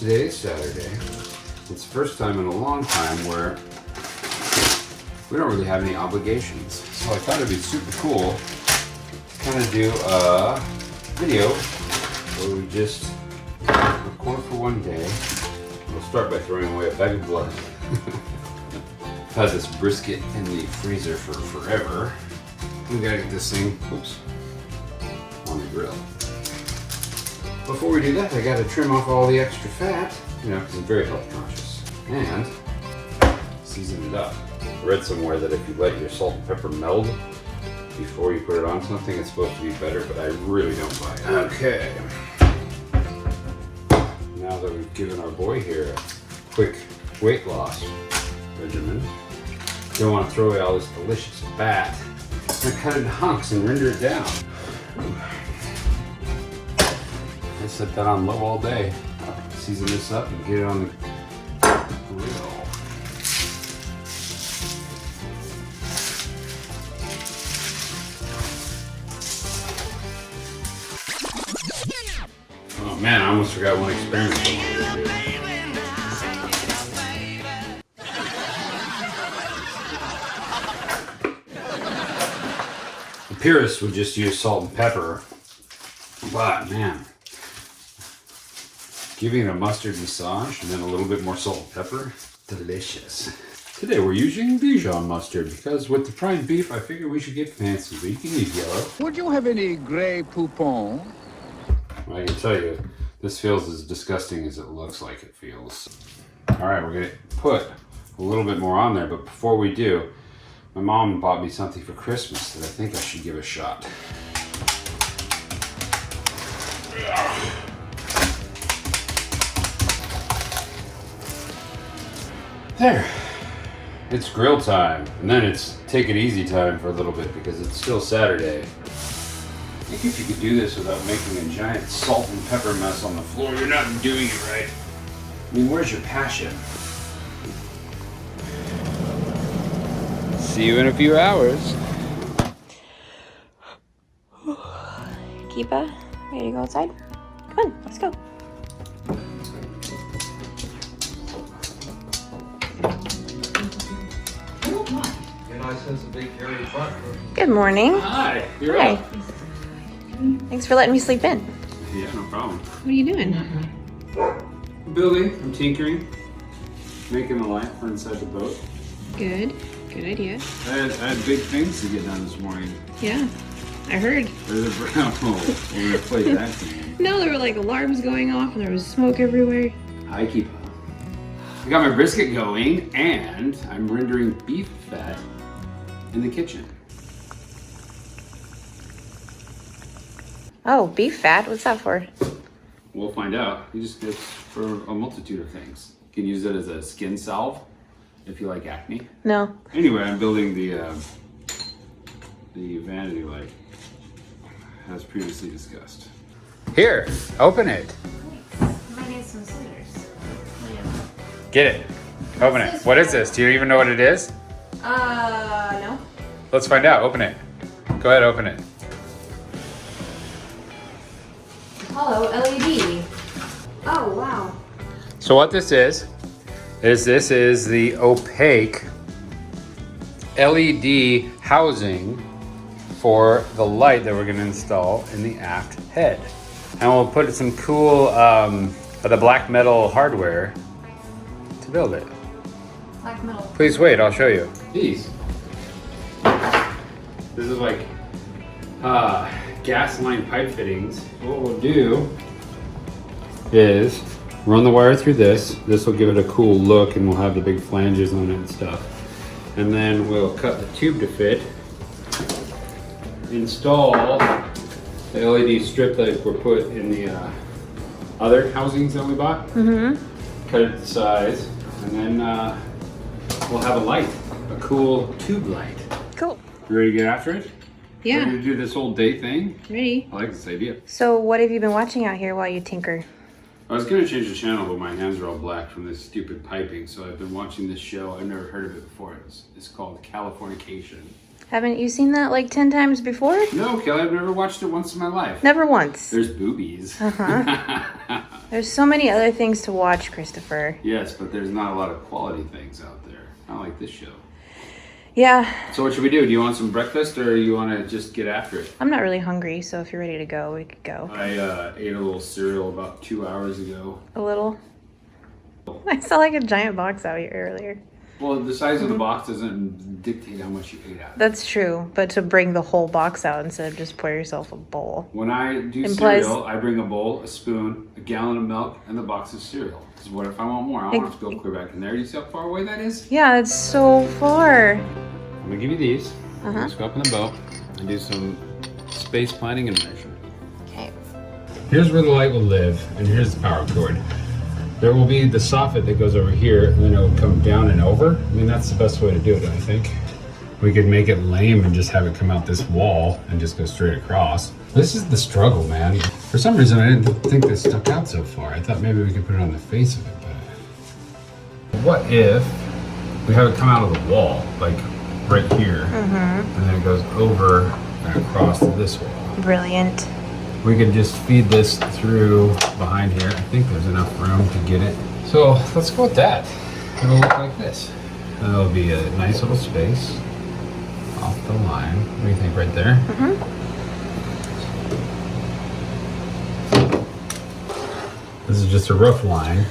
Today is Saturday. It's the first time in a long time where we don't really have any obligations. So I thought it'd be super cool to kind of do a video where we just record for one day. We'll start by throwing away a bag of blood. I've had this brisket in the freezer for forever. We gotta get this thing, oops, on the grill. Before we do that, I gotta trim off all the extra fat, because I'm very health conscious, and season it up. I read somewhere that if you let your salt and pepper meld before you put it on something, it's supposed to be better, but I really don't buy it. Okay. Now that we've given our boy here a quick weight loss regimen, don't want to throw away all this delicious fat. I'm gonna cut it in hunks and render it down. I set that on low all day. Season this up and get it on the grill. Oh man, I almost forgot one experiment. The purists would just use salt and pepper, but man, giving it a mustard massage and then a little bit more salt and pepper, delicious. Today we're using Dijon mustard because with the prime beef, I figured we should get fancy, but you can use yellow. Would you have any Grey Poupon? I can tell you, this feels as disgusting as it looks like it feels. All right, we're gonna put a little bit more on there, but before we do, my mom bought me something for Christmas that I think I should give a shot. There, it's grill time, and then it's take it easy time for a little bit because it's still Saturday. I think if you could do this without making a giant salt and pepper mess on the floor, you're not doing it right. I mean, where's your passion? See you in a few hours. Keepa, ready to go outside? Come on, let's go. Good morning. Hi, you're Hi. up. Thanks for letting me sleep in. Yeah, no problem. What are you doing? I'm building, I'm tinkering, making a light for inside the boat. Good. Good idea. I had big things to get done this morning. Yeah, I heard. There's a brown hole. We're gonna play that game. No, there were like alarms going off and there was smoke everywhere. Hi, Keepa. I got my brisket going and I'm rendering beef fat in the kitchen. Oh, beef fat? What's that for? We'll find out. You just get for a multitude of things. You can use it as a skin salve if you like acne. No. Anyway, I'm building the vanity light as previously discussed. Here, open it. I need some scissors. Get it. Open it. What is this? Do you even know what it is? No. Let's find out. Open it. Go ahead, open it. Hello, LED. Oh, wow. So what this is this is the opaque LED housing for the light that we're going to install in the aft head. And we'll put some cool, the black metal hardware to build it. Black metal. Please wait, I'll show you. These. This is like gas line pipe fittings. What we'll do is run the wire through this. This will give it a cool look and we'll have the big flanges on it and stuff. And then we'll cut the tube to fit. Install the LED strip that were put in the other housings that we bought. Mm-hmm. Cut it to size. And then we'll have a light, a cool tube light. Cool. You ready to get after it? Yeah. Ready to do this whole day thing? Ready. I like this idea. So what have you been watching out here while you tinker? I was going to change the channel, but my hands are all black from this stupid piping, so I've been watching this show. I've never heard of it before. It's called Californication. Haven't you seen that like 10 times before? No, Kelly, I've never watched it once in my life. Never once. There's boobies. Uh-huh. There's so many other things to watch, Christopher. Yes, but there's not a lot of quality things out there. Not like this show. Yeah, So what should we do? Do you want some breakfast or you want to just get after it? I'm not really hungry, so if you're ready to go, we could go. I ate a little cereal about 2 hours ago. A little. I saw like a giant box out here earlier. Well, the size of the box doesn't dictate how much you ate out of it. That's true, but to bring the whole box out instead of just pour yourself a bowl. When I do Implies- cereal, I bring a bowl, a spoon, a gallon of milk, and the box of cereal. Because what if I want more? I don't have to go clear back in there. You see how far away that is? Yeah, it's so far. I'm gonna give you these. Let's go up in the boat and do some space planning and measurement. Okay. Here's where the light will live, and here's the power cord. There will be the soffit that goes over here, and then it will come down and over. I mean, that's the best way to do it, I think. We could make it lame and just have it come out this wall and just go straight across. This is the struggle, man. For some reason, I didn't think this stuck out so far. I thought maybe we could put it on the face of it, but... What if we have it come out of the wall, like right here, and then it goes over and across to this wall? Brilliant. We could just feed this through behind here. I think there's enough room to get it. So let's go with that. It'll look like this. And it'll be a nice little space off the line. What do you think, right there? This is just a rough line. To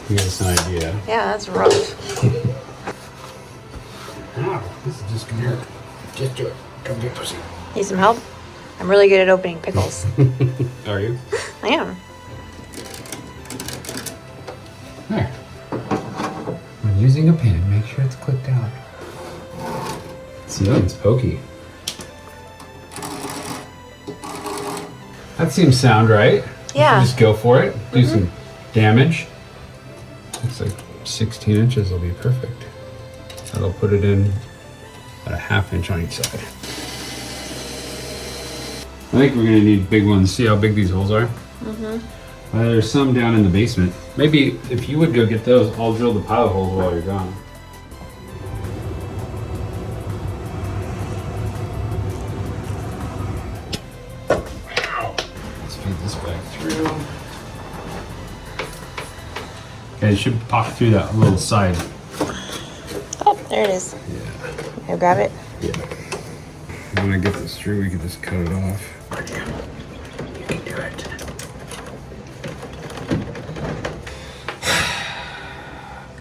give us an idea. Yeah, that's rough. Oh, this is just here. Just do it. Come get pussy. Need some help? I'm really good at opening pickles. Are you? I am. There. When using a pin, make sure it's clipped out. See, it's pokey. That seems sound right. Yeah. Just go for it. Do some damage. Looks like 16 inches will be perfect. That'll put it in about a ½ inch on each side. I think we're gonna need big ones. See how big these holes are? There's some down in the basement. Maybe if you would go get those, I'll drill the pilot holes while you're gone. Wow. Let's feed this back through. Okay, it should pop through that little side. Oh, there it is. Yeah. Can I grab it? Yeah. When I get this through, we can just cut it off. You can do it.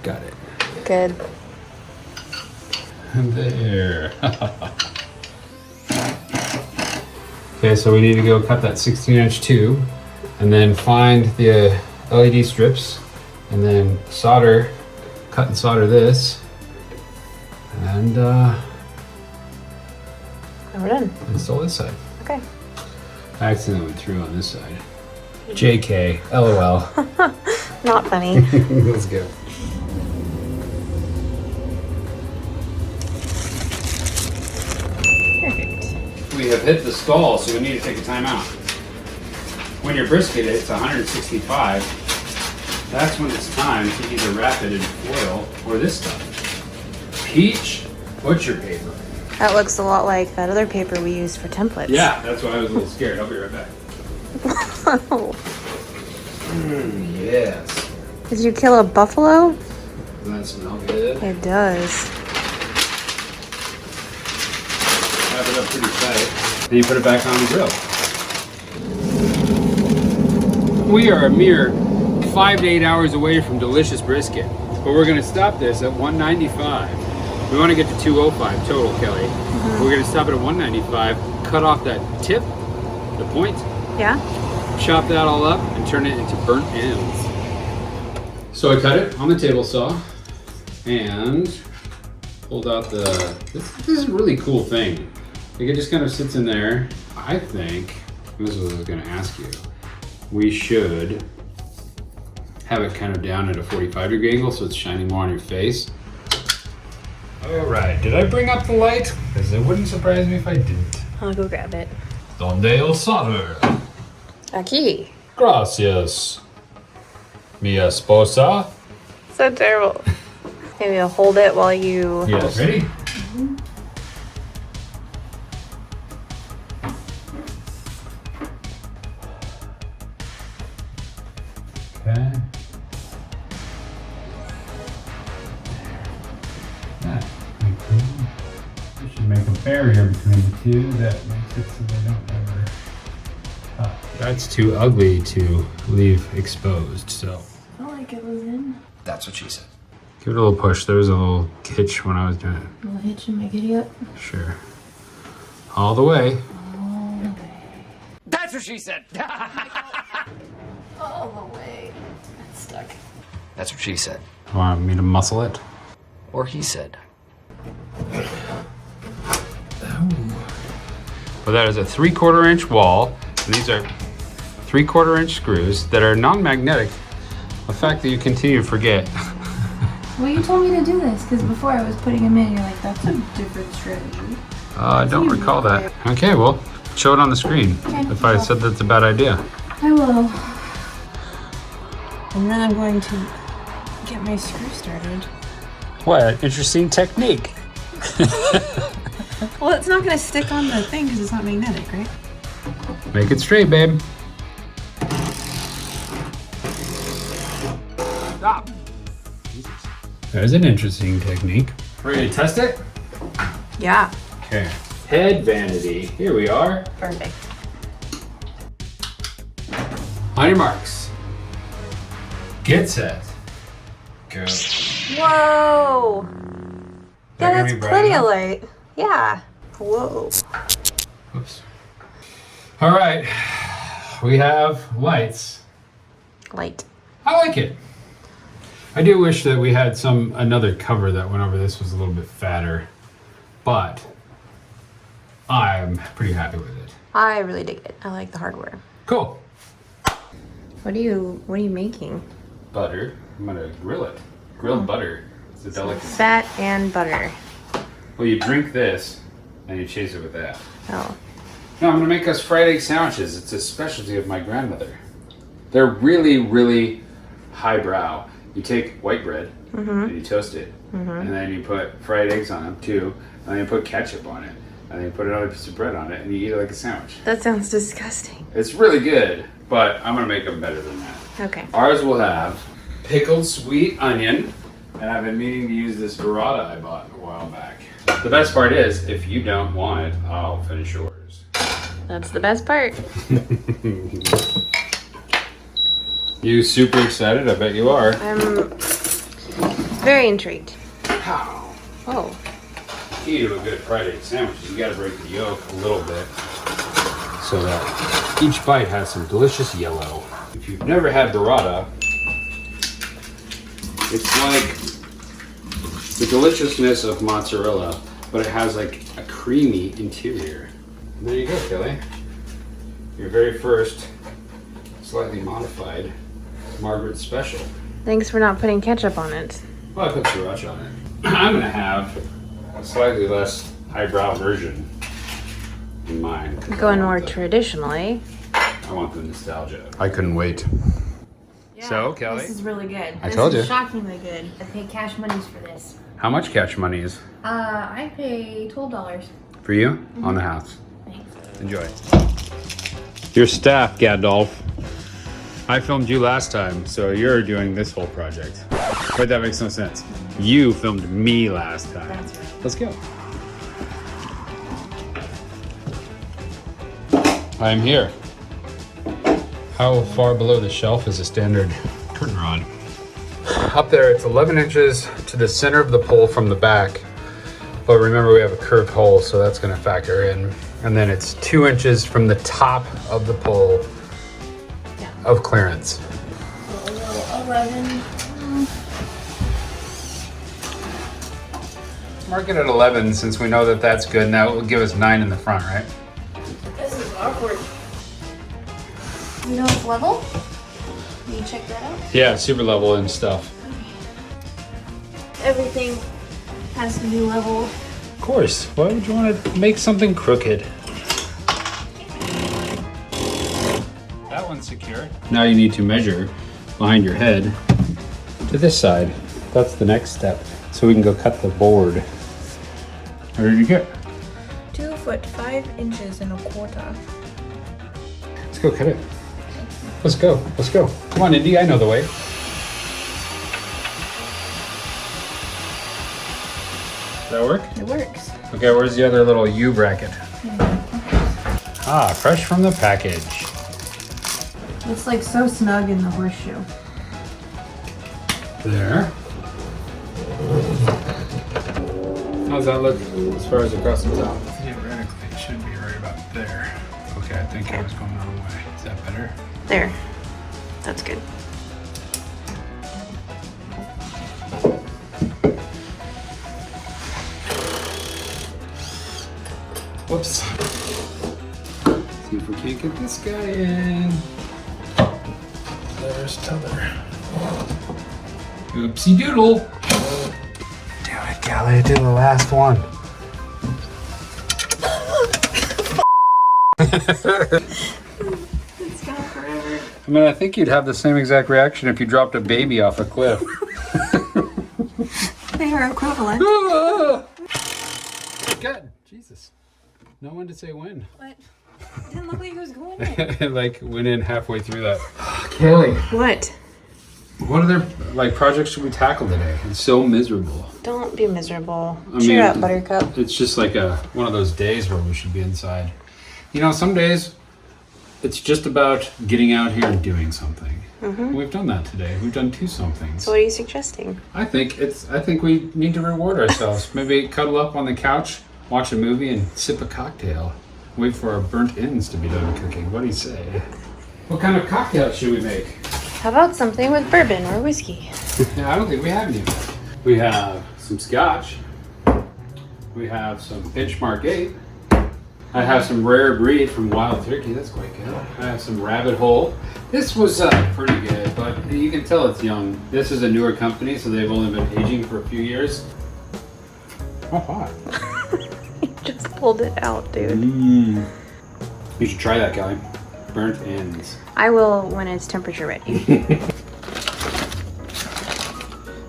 Got it. Good. And there. Okay, so we need to go cut that 16-inch tube, and then find the LED strips, and then cut and solder this, and And we're done. install this side. Okay. I accidentally went through on this side. JK, LOL. Not funny. Let's go. Perfect. We have hit the stall, so we need to take a time out. When your brisket hits 165, that's when it's time to either wrap it in foil or this stuff. Peach butcher paper. That looks a lot like that other paper we used for templates. Yeah, that's why I was a little scared. I'll be right back. Yes. Did you kill a buffalo? Doesn't that smell good? It does. Wrap it up pretty tight. Then you put it back on the grill. We are a mere 5 to 8 hours away from delicious brisket, but we're gonna stop this at 195. We want to get to 205 total, Kelly. We're gonna stop it at 195, cut off that tip, the point, Yeah? chop that all up, and turn it into burnt ends. So I cut it on the table saw and pulled out this is a really cool thing. Like it just kind of sits in there. I think, this is what I was gonna ask you, we should have it kind of down at a 45-degree angle so it's shining more on your face. All right, did I bring up the light? Because it wouldn't surprise me if I didn't. I'll go grab it. Donde el solder? Aquí. Gracias, mi esposa. So terrible. Maybe I'll hold it while you... Yes. Ready? make a barrier between the two that makes it so they don't ever touch. That's too ugly to leave exposed, so. I felt like it was in. That's what she said. Give it a little push. There was a little hitch when I was doing it. A little hitch in my giddy up. Sure. All the way. All the way. That's what she said. All the way. It's stuck. That's what she said. Want me to muscle it? Or he said. Well, that is a 3/4 inch wall. And these are 3/4 inch screws that are non-magnetic. A fact that you continue to forget. Well, you told me to do this because before I was putting them in, you're like, that's a different strategy. I don't recall that. Okay, well, show it on the screen. Okay, If I said that's a bad idea. I will. And then I'm going to get my screw started. What an interesting technique. Well, it's not going to stick on the thing because it's not magnetic, right? Make it straight, babe. Stop. There's an interesting technique. Ready to test it? Yeah. Okay. Head vanity. Here we are. Perfect. On your marks. Get set. Go. Whoa. Yeah, gonna that's be bright plenty enough? of light. Yeah. Whoa. Oops. All right. We have lights. Light. I like it. I do wish that we had another cover that went over this was a little bit fatter, but I'm pretty happy with it. I really dig it. I like the hardware. Cool. What are you making? Butter. I'm gonna grill it. Grilled butter. It's a delicacy. Fat and butter. Well, you drink this and you chase it with that. Oh. No, I'm gonna make us fried egg sandwiches. It's a specialty of my grandmother. They're really, really highbrow. You take white bread and you toast it, and then you put fried eggs on them too, and then you put ketchup on it, and then you put another piece of bread on it, and you eat it like a sandwich. That sounds disgusting. It's really good, but I'm gonna make them better than that. Okay. Ours will have pickled sweet onion, and I've been meaning to use this burrata I bought a while back. The best part is, if you don't want it, I'll finish yours. That's the best part. You super excited? I bet you are. I'm very intrigued. How? Oh. Key to a good fried egg sandwich is you gotta break the yolk a little bit so that each bite has some delicious yellow. If you've never had burrata, it's like the deliciousness of mozzarella, but it has like a creamy interior. And there you go, Kelly. Your very first slightly modified Margaret special. Thanks for not putting ketchup on it. Well, I put sriracha on it. I'm gonna have a slightly less highbrow version in mine. Going more traditionally. I want the nostalgia. I couldn't wait. Yeah, So, Kelly? This is really good. I told This you. is shockingly good. I pay cash monies for this. How much cash money is I pay $12. for you on the house? Thanks. Enjoy. Your staff, Gadolf. I filmed you last time, so you're doing this whole project. But that makes no sense. You filmed me last time. That's right. Let's go. I'm here. How far below the shelf is a standard curtain rod? Up there, it's 11 inches to the center of the pole from the back. But remember, we have a curved hole, so that's gonna factor in. And then it's 2 inches from the top of the pole of clearance. 11. Mark it at 11 since we know that that's good, and that will give us 9 in the front, right? This is awkward. You know it's level? Can you check that out? Yeah, super level and stuff. Everything has to be level. Of course. Why would you want to make something crooked? That one's secure. Now you need to measure behind your head to this side. That's the next step. So we can go cut the board. Where did you get? 2 foot 5 inches and a quarter. Let's go cut it. Let's go. Let's go. Come on, Indy. I know the way. Does that work? It works. Okay, where's the other little U bracket? Ah, fresh from the package. It's like so snug in the horseshoe. There. How's that look as far as across the top? Theoretically, it should be right about there. Okay, I think I was going the wrong way. Is that better? There. That's good. Whoops. See if we can't get this guy in. There's t'other. Oopsie doodle. Damn it, Callie, I did the last one. It's gone forever. I mean, I think you'd have the same exact reaction if you dropped a baby off a cliff. They are equivalent. Good. Jesus. No one to say when. What? It didn't look like it was going in. It like went in halfway through that. Kaylee, What? what other like projects should we tackle today? It's so miserable. Don't be miserable. I Cheer mean, up, Buttercup. It's just like one of those days where we should be inside. You know, some days it's just about getting out here and doing something. We've done that today. We've done 2 somethings. So what are you suggesting? I think we need to reward ourselves. Maybe cuddle up on the couch, watch a movie, and sip a cocktail. Wait for our burnt ends to be done cooking. What do you say? What kind of cocktail should we make? How about something with bourbon or whiskey? I don't think we have any of that. We have some scotch. We have some Benchmark 8. I have some Rare Breed from Wild Turkey. That's quite good. I have some Rabbit Hole. This was pretty good, but you can tell it's young. This is a newer company, so they've only been aging for a few years. Oh, hot. You just pulled it out, dude. You should try that, Kelly. Burnt ends. I will when it's temperature ready.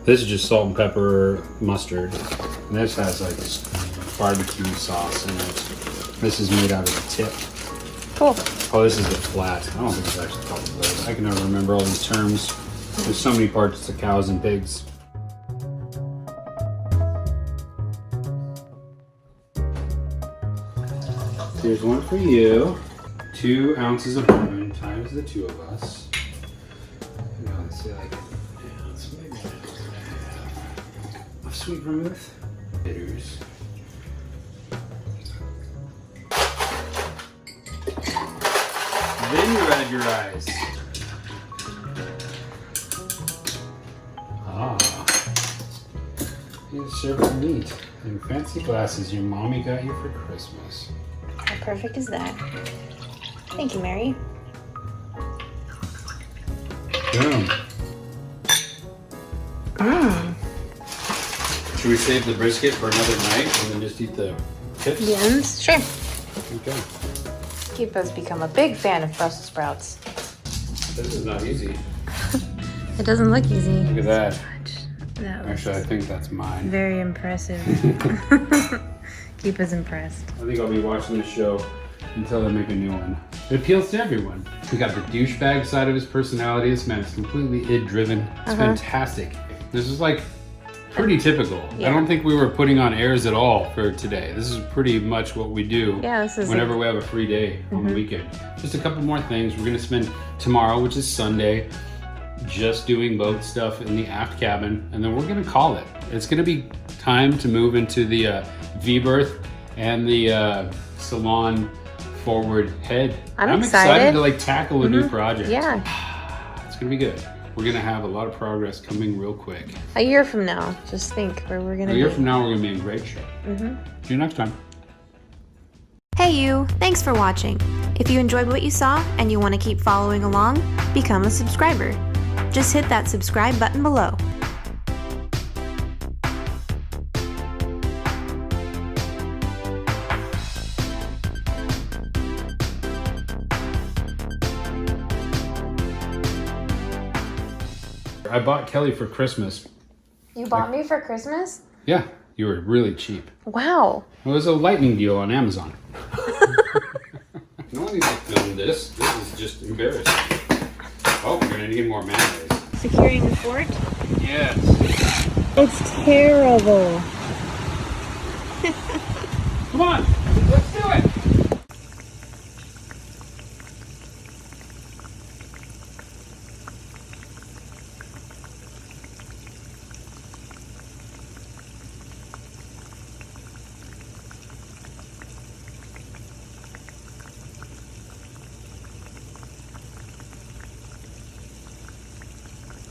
This is just salt and pepper, mustard. And this has like barbecue sauce in it. This is made out of the tip. Cool. Oh, this is the flat. I don't think it's actually called the blade. I can never remember all these terms. There's so many parts to cows and pigs. Here's one for you. 2 ounces of bourbon times the 2 of us. Let's see, like, let's maybe of sweet vermouth. Bitters. Then you add your ice. Ah. You serve it neat in fancy glasses your mommy got you for Christmas. How perfect is that? Thank you, Mary. Boom. Should we save the brisket for another night and then just eat the chips? The ends? Sure. Okay. Keep has become a big fan of Brussels sprouts. This is not easy. It doesn't look easy. Look at that. That was Actually, I think that's mine. very impressive. Keep us impressed. I think I'll be watching this show until they make a new one. It appeals to everyone. We got the douchebag side of his personality. This man is completely id-driven. It's fantastic. This is like pretty typical. Yeah. I don't think we were putting on airs at all for today. This is pretty much what we do This is whenever we have a free day on the weekend. Just a couple more things. We're gonna spend tomorrow, which is Sunday, just doing boat stuff in the aft cabin, and then we're gonna call it. It's gonna be time to move into the V-berth and the salon forward head. I'm excited to like tackle a new project. Yeah. It's gonna be good. We're gonna have a lot of progress coming real quick. A year from now, just think where we're gonna A be. year from now, we're gonna be in great shape. See you next time. Hey you, thanks for watching. If you enjoyed what you saw and you want to keep following along, become a subscriber. Just hit that subscribe button below. I bought Kelly for Christmas. You bought me for Christmas? Yeah, you were really cheap. Wow. It was a lightning deal on Amazon. No one needs to film this. This is just embarrassing. Oh, we're gonna need more mayonnaise. Securing the fort? Yes. It's terrible. Come on.